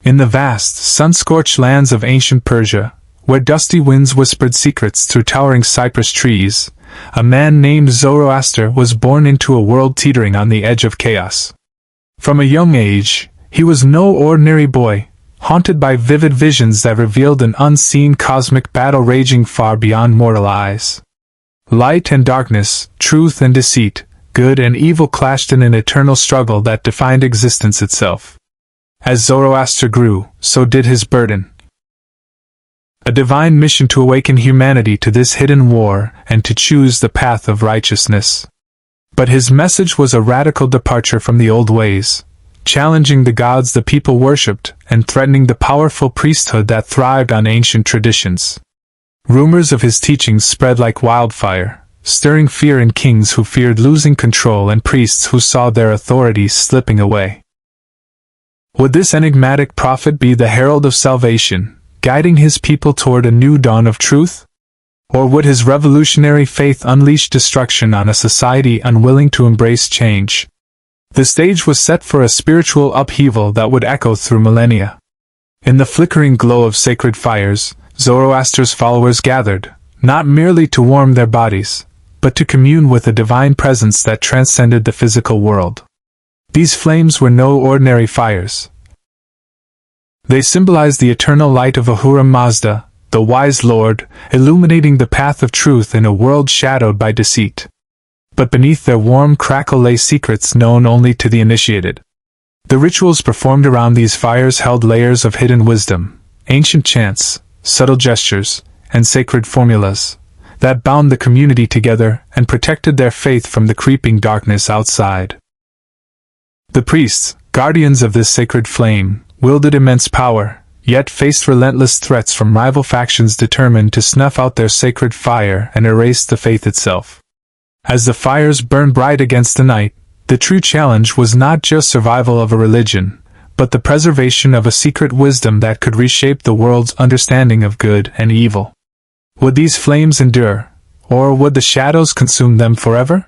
In the vast, sun-scorched lands of ancient Persia, where dusty winds whispered secrets through towering cypress trees, a man named Zoroaster was born into a world teetering on the edge of chaos. From a young age, he was no ordinary boy, haunted by vivid visions that revealed an unseen cosmic battle raging far beyond mortal eyes. Light and darkness, truth and deceit, good and evil clashed in an eternal struggle that defined existence itself. As Zoroaster grew, so did his burden. A divine mission to awaken humanity to this hidden war and to choose the path of righteousness. But his message was a radical departure from the old ways, challenging the gods the people worshipped and threatening the powerful priesthood that thrived on ancient traditions. Rumors of his teachings spread like wildfire, stirring fear in kings who feared losing control and priests who saw their authority slipping away. Would this enigmatic prophet be the herald of salvation, guiding his people toward a new dawn of truth? Or would his revolutionary faith unleash destruction on a society unwilling to embrace change? The stage was set for a spiritual upheaval that would echo through millennia. In the flickering glow of sacred fires, Zoroaster's followers gathered, not merely to warm their bodies, but to commune with a divine presence that transcended the physical world. These flames were no ordinary fires. They symbolized the eternal light of Ahura Mazda, the wise lord, illuminating the path of truth in a world shadowed by deceit. But beneath their warm crackle lay secrets known only to the initiated. The rituals performed around these fires held layers of hidden wisdom, ancient chants, subtle gestures, and sacred formulas that bound the community together and protected their faith from the creeping darkness outside. The priests, guardians of this sacred flame, wielded immense power, yet faced relentless threats from rival factions determined to snuff out their sacred fire and erase the faith itself. As the fires burned bright against the night, the true challenge was not just survival of a religion, but the preservation of a secret wisdom that could reshape the world's understanding of good and evil. Would these flames endure, or would the shadows consume them forever?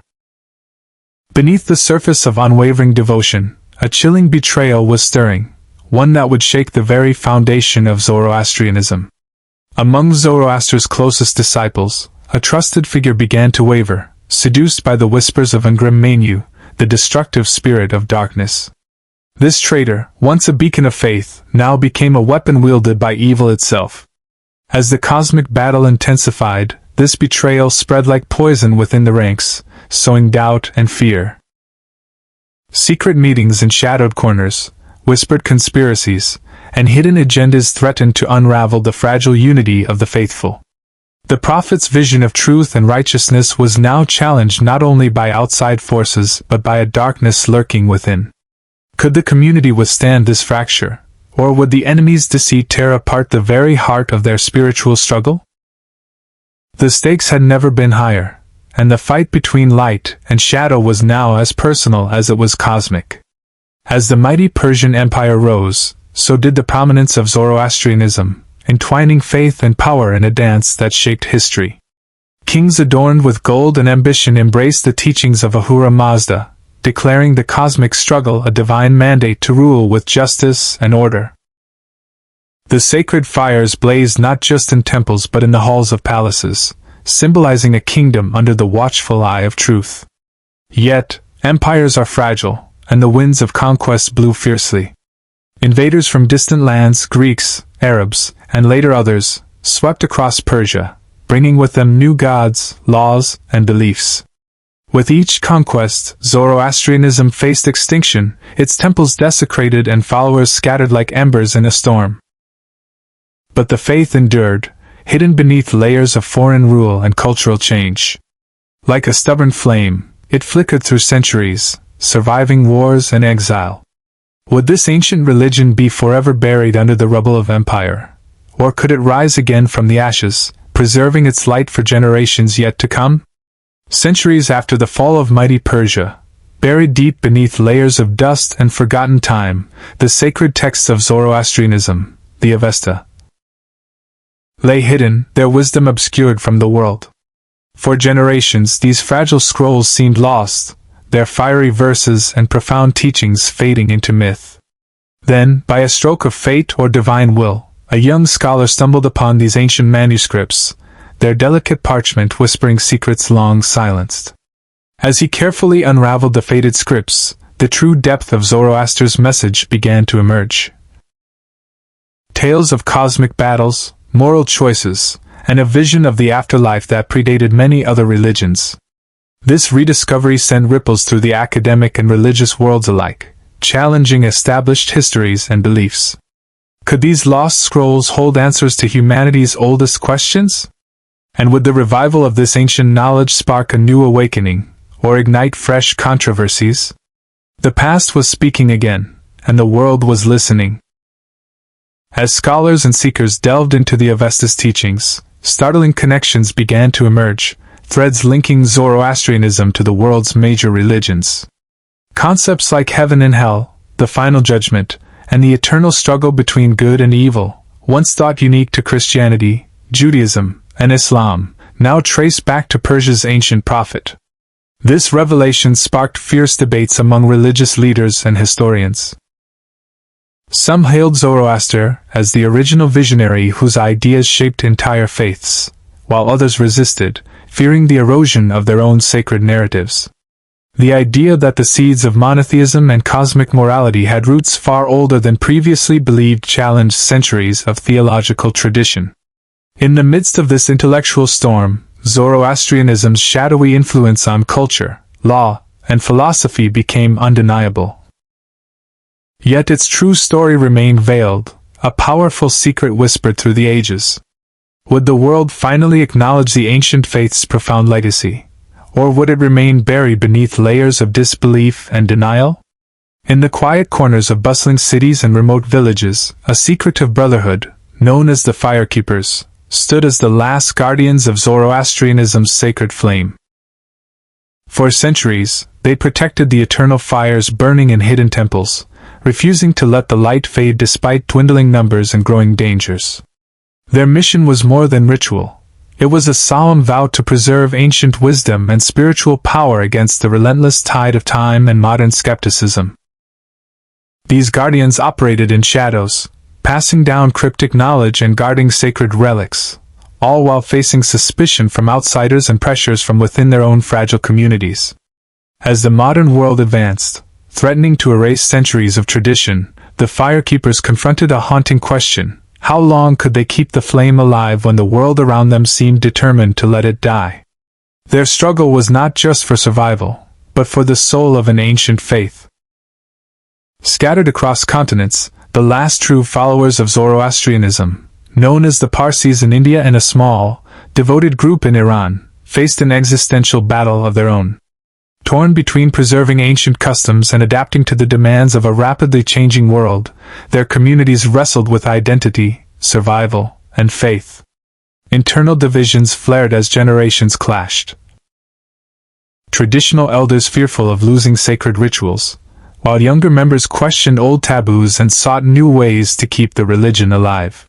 Beneath the surface of unwavering devotion, a chilling betrayal was stirring, one that would shake the very foundation of Zoroastrianism. Among Zoroaster's closest disciples, a trusted figure began to waver, seduced by the whispers of Angra Mainyu, the destructive spirit of darkness. This traitor, once a beacon of faith, now became a weapon wielded by evil itself. As the cosmic battle intensified, this betrayal spread like poison within the ranks, sowing doubt and fear. Secret meetings in shadowed corners, whispered conspiracies, and hidden agendas threatened to unravel the fragile unity of the faithful. The prophet's vision of truth and righteousness was now challenged not only by outside forces but by a darkness lurking within. Could the community withstand this fracture, or would the enemy's deceit tear apart the very heart of their spiritual struggle? The stakes had never been higher, and the fight between light and shadow was now as personal as it was cosmic. As the mighty Persian Empire rose, so did the prominence of Zoroastrianism, entwining faith and power in a dance that shaped history. Kings adorned with gold and ambition embraced the teachings of Ahura Mazda, declaring the cosmic struggle a divine mandate to rule with justice and order. The sacred fires blazed not just in temples but in the halls of palaces, symbolizing a kingdom under the watchful eye of truth. Yet, empires are fragile, and the winds of conquest blew fiercely. Invaders from distant lands, Greeks, Arabs, and later others, swept across Persia, bringing with them new gods, laws, and beliefs. With each conquest, Zoroastrianism faced extinction, its temples desecrated and followers scattered like embers in a storm. But the faith endured, hidden beneath layers of foreign rule and cultural change. Like a stubborn flame, it flickered through centuries, surviving wars and exile. Would this ancient religion be forever buried under the rubble of empire? Or could it rise again from the ashes, preserving its light for generations yet to come? Centuries after the fall of mighty Persia, buried deep beneath layers of dust and forgotten time, the sacred texts of Zoroastrianism, the Avesta, lay hidden, their wisdom obscured from the world. For generations these fragile scrolls seemed lost, their fiery verses and profound teachings fading into myth. Then, by a stroke of fate or divine will, a young scholar stumbled upon these ancient manuscripts, their delicate parchment whispering secrets long silenced. As he carefully unraveled the faded scripts, the true depth of Zoroaster's message began to emerge. Tales of cosmic battles, moral choices, and a vision of the afterlife that predated many other religions. This rediscovery sent ripples through the academic and religious worlds alike, challenging established histories and beliefs. Could these lost scrolls hold answers to humanity's oldest questions? And would the revival of this ancient knowledge spark a new awakening, or ignite fresh controversies? The past was speaking again, and the world was listening. As scholars and seekers delved into the Avesta's teachings, startling connections began to emerge, threads linking Zoroastrianism to the world's major religions. Concepts like heaven and hell, the final judgment, and the eternal struggle between good and evil, once thought unique to Christianity, Judaism, and Islam, now trace back to Persia's ancient prophet. This revelation sparked fierce debates among religious leaders and historians. Some hailed Zoroaster as the original visionary whose ideas shaped entire faiths, while others resisted, fearing the erosion of their own sacred narratives. The idea that the seeds of monotheism and cosmic morality had roots far older than previously believed challenged centuries of theological tradition. In the midst of this intellectual storm, Zoroastrianism's shadowy influence on culture, law, and philosophy became undeniable. Yet its true story remained veiled, a powerful secret whispered through the ages. Would the world finally acknowledge the ancient faith's profound legacy, or would it remain buried beneath layers of disbelief and denial? In the quiet corners of bustling cities and remote villages, a secretive brotherhood, known as the Firekeepers, stood as the last guardians of Zoroastrianism's sacred flame. For centuries, they protected the eternal fires burning in hidden temples, refusing to let the light fade despite dwindling numbers and growing dangers. Their mission was more than ritual. It was a solemn vow to preserve ancient wisdom and spiritual power against the relentless tide of time and modern skepticism. These guardians operated in shadows, passing down cryptic knowledge and guarding sacred relics, all while facing suspicion from outsiders and pressures from within their own fragile communities. As the modern world advanced, threatening to erase centuries of tradition, the Firekeepers confronted a haunting question: how long could they keep the flame alive when the world around them seemed determined to let it die? Their struggle was not just for survival, but for the soul of an ancient faith. Scattered across continents, the last true followers of Zoroastrianism, known as the Parsis in India and a small, devoted group in Iran, faced an existential battle of their own. Torn between preserving ancient customs and adapting to the demands of a rapidly changing world, their communities wrestled with identity, survival, and faith. Internal divisions flared as generations clashed. Traditional elders fearful of losing sacred rituals, while younger members questioned old taboos and sought new ways to keep the religion alive.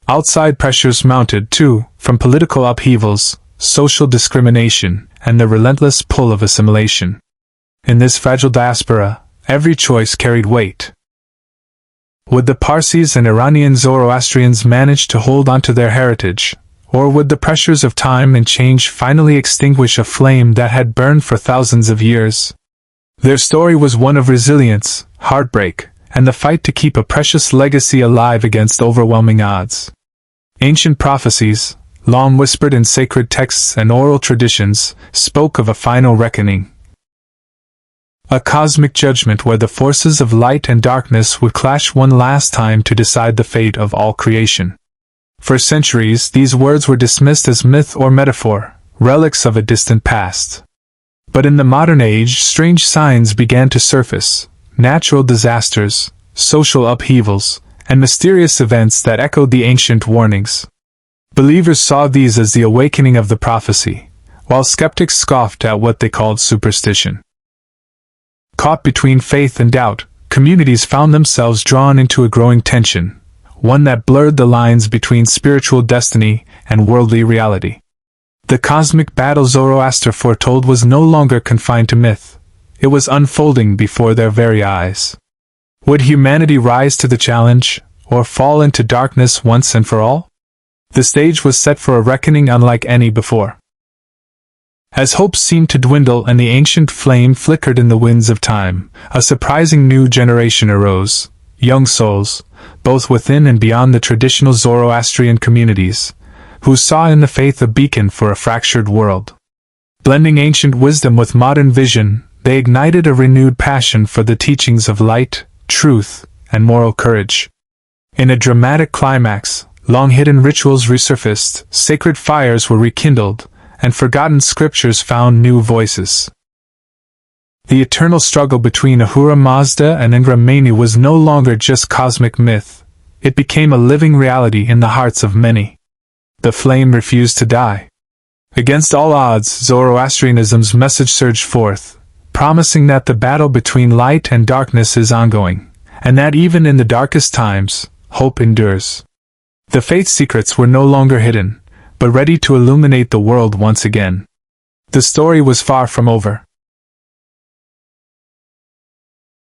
Outside pressures mounted, too, from political upheavals, social discrimination, and the relentless pull of assimilation. In this fragile diaspora, every choice carried weight. Would the Parsis and Iranian Zoroastrians manage to hold onto their heritage, or would the pressures of time and change finally extinguish a flame that had burned for thousands of years? Their story was one of resilience, heartbreak, and the fight to keep a precious legacy alive against overwhelming odds. Ancient prophecies, long whispered in sacred texts and oral traditions, spoke of a final reckoning. A cosmic judgment where the forces of light and darkness would clash one last time to decide the fate of all creation. For centuries, these words were dismissed as myth or metaphor, relics of a distant past. But in the modern age, strange signs began to surface: natural disasters, social upheavals, and mysterious events that echoed the ancient warnings. Believers saw these as the awakening of the prophecy, while skeptics scoffed at what they called superstition. Caught between faith and doubt, communities found themselves drawn into a growing tension, one that blurred the lines between spiritual destiny and worldly reality. The cosmic battle Zoroaster foretold was no longer confined to myth. It was unfolding before their very eyes. Would humanity rise to the challenge, or fall into darkness once and for all? The stage was set for a reckoning unlike any before. As hopes seemed to dwindle and the ancient flame flickered in the winds of time, a surprising new generation arose, young souls, both within and beyond the traditional Zoroastrian communities, who saw in the faith a beacon for a fractured world. Blending ancient wisdom with modern vision, they ignited a renewed passion for the teachings of light, truth, and moral courage. In a dramatic climax, long-hidden rituals resurfaced, sacred fires were rekindled, and forgotten scriptures found new voices. The eternal struggle between Ahura Mazda and Angra Mainyu was no longer just cosmic myth, it became a living reality in the hearts of many. The flame refused to die. Against all odds, Zoroastrianism's message surged forth, promising that the battle between light and darkness is ongoing, and that even in the darkest times, hope endures. The faith's secrets were no longer hidden, but ready to illuminate the world once again. The story was far from over.